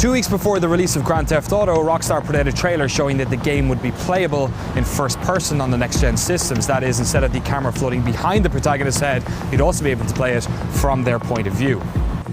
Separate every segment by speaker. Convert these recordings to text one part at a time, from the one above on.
Speaker 1: 2 weeks before the release of Grand Theft Auto, Rockstar put out a trailer showing that the game would be playable in first person on the next-gen systems. That is, instead of the camera floating behind the protagonist's head, you'd also be able to play it from their point of view.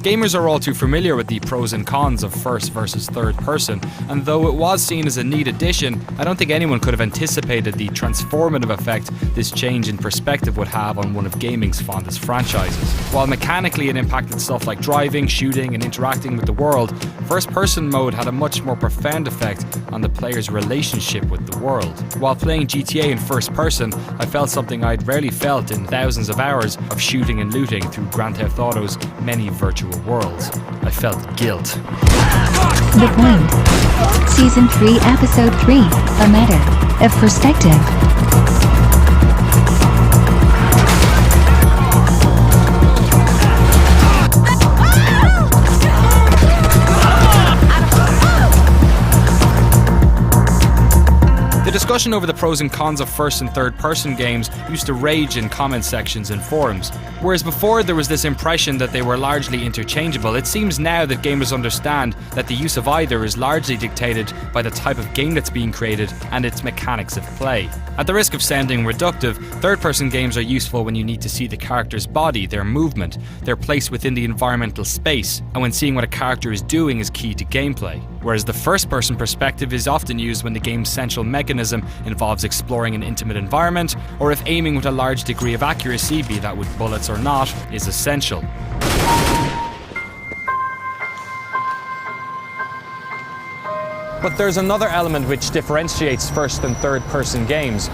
Speaker 1: Gamers are all too familiar with the pros and cons of first versus third person, and though it was seen as a neat addition, I don't think anyone could have anticipated the transformative effect this change in perspective would have on one of gaming's fondest franchises. While mechanically it impacted stuff like driving, shooting, and interacting with the world, first-person mode had a much more profound effect on the player's relationship with the world. While playing GTA in first person, I felt something I'd rarely felt in thousands of hours of shooting and looting through Grand Theft Auto's many virtual worlds. I felt guilt.
Speaker 2: The Point. Season 3, Episode 3, A Matter of Perspective.
Speaker 1: The discussion over the pros and cons of first and third person games used to rage in comment sections and forums. Whereas before there was this impression that they were largely interchangeable, it seems now that gamers understand that the use of either is largely dictated by the type of game that's being created and its mechanics of play. At the risk of sounding reductive, third person games are useful when you need to see the character's body, their movement, their place within the environmental space, and when seeing what a character is doing is key to gameplay. Whereas the first-person perspective is often used when the game's central mechanism involves exploring an intimate environment, or if aiming with a large degree of accuracy, be that with bullets or not, is essential. But there's another element which differentiates first and third-person games: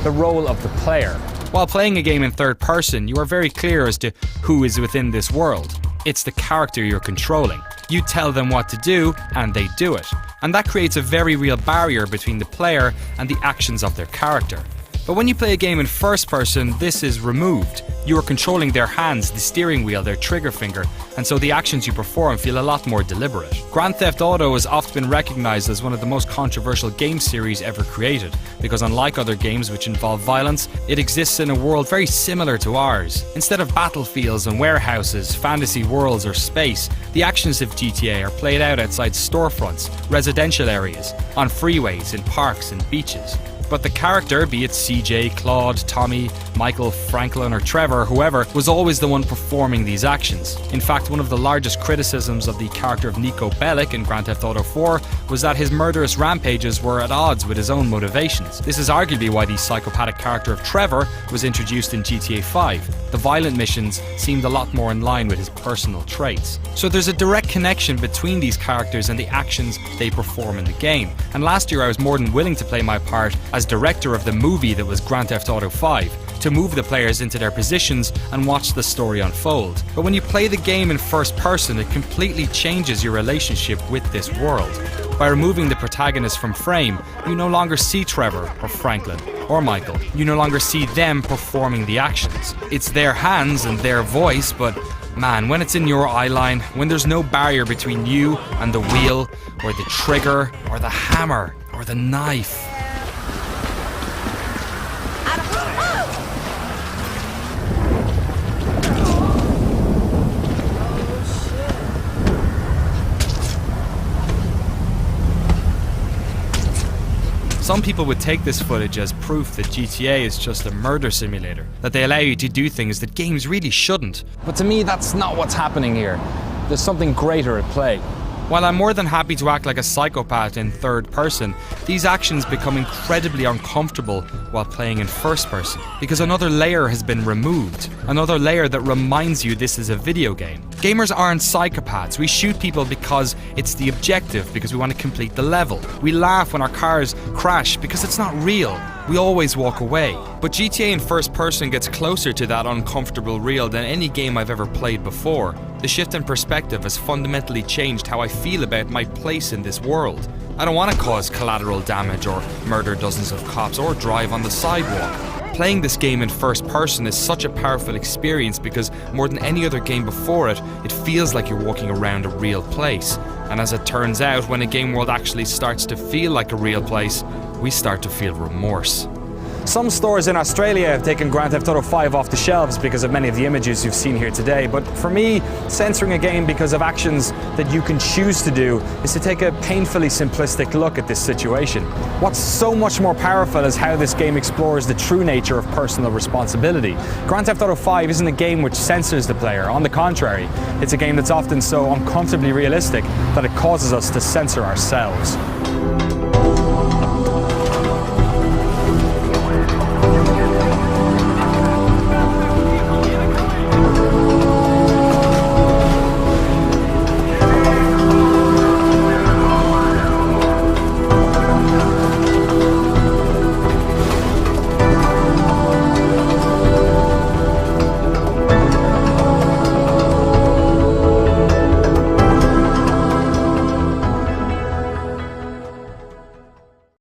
Speaker 1: the role of the player. While playing a game in third person, you are very clear as to who is within this world. It's the character you're controlling. You tell them what to do, and they do it. And that creates a very real barrier between the player and the actions of their character. But when you play a game in first person, this is removed. You are controlling their hands, the steering wheel, their trigger finger, and so the actions you perform feel a lot more deliberate. Grand Theft Auto has often been recognised as one of the most controversial game series ever created, because unlike other games which involve violence, it exists in a world very similar to ours. Instead of battlefields and warehouses, fantasy worlds or space, the actions of GTA are played out outside storefronts, residential areas, on freeways, in parks and beaches. But the character, be it CJ, Claude, Tommy, Michael, Franklin, or Trevor, whoever, was always the one performing these actions. In fact, one of the largest criticisms of the character of Niko Bellic in Grand Theft Auto 4 was that his murderous rampages were at odds with his own motivations. This is arguably why the psychopathic character of Trevor was introduced in GTA 5. The violent missions seemed a lot more in line with his personal traits. So there's a direct connection between these characters and the actions they perform in the game. And last year I was more than willing to play my part as director of the movie that was Grand Theft Auto 5, to move the players into their positions and watch the story unfold. But when you play the game in first person, it completely changes your relationship with this world. By removing the protagonist from frame, you no longer see Trevor or Franklin or Michael. You no longer see them performing the actions. It's their hands and their voice, but man, when it's in your eyeline, when there's no barrier between you and the wheel, or the trigger, or the hammer, or the knife. Some people would take this footage as proof that GTA is just a murder simulator, that they allow you to do things that games really shouldn't. But to me, that's not what's happening here. There's something greater at play. While I'm more than happy to act like a psychopath in third person, these actions become incredibly uncomfortable while playing in first person, because another layer has been removed, another layer that reminds you this is a video game. Gamers aren't psychopaths. We shoot people because it's the objective, because we want to complete the level. We laugh when our cars crash because it's not real. We always walk away. But GTA in first person gets closer to that uncomfortable real than any game I've ever played before. The shift in perspective has fundamentally changed how I feel about my place in this world. I don't want to cause collateral damage or murder dozens of cops or drive on the sidewalk. Playing this game in first person is such a powerful experience because more than any other game before it, it feels like you're walking around a real place. And as it turns out, when a game world actually starts to feel like a real place, we start to feel remorse. Some stores in Australia have taken Grand Theft Auto 5 off the shelves because of many of the images you've seen here today, but for me, censoring a game because of actions that you can choose to do is to take a painfully simplistic look at this situation. What's so much more powerful is how this game explores the true nature of personal responsibility. Grand Theft Auto 5 isn't a game which censors the player. On the contrary, it's a game that's often so uncomfortably realistic that it causes us to censor ourselves.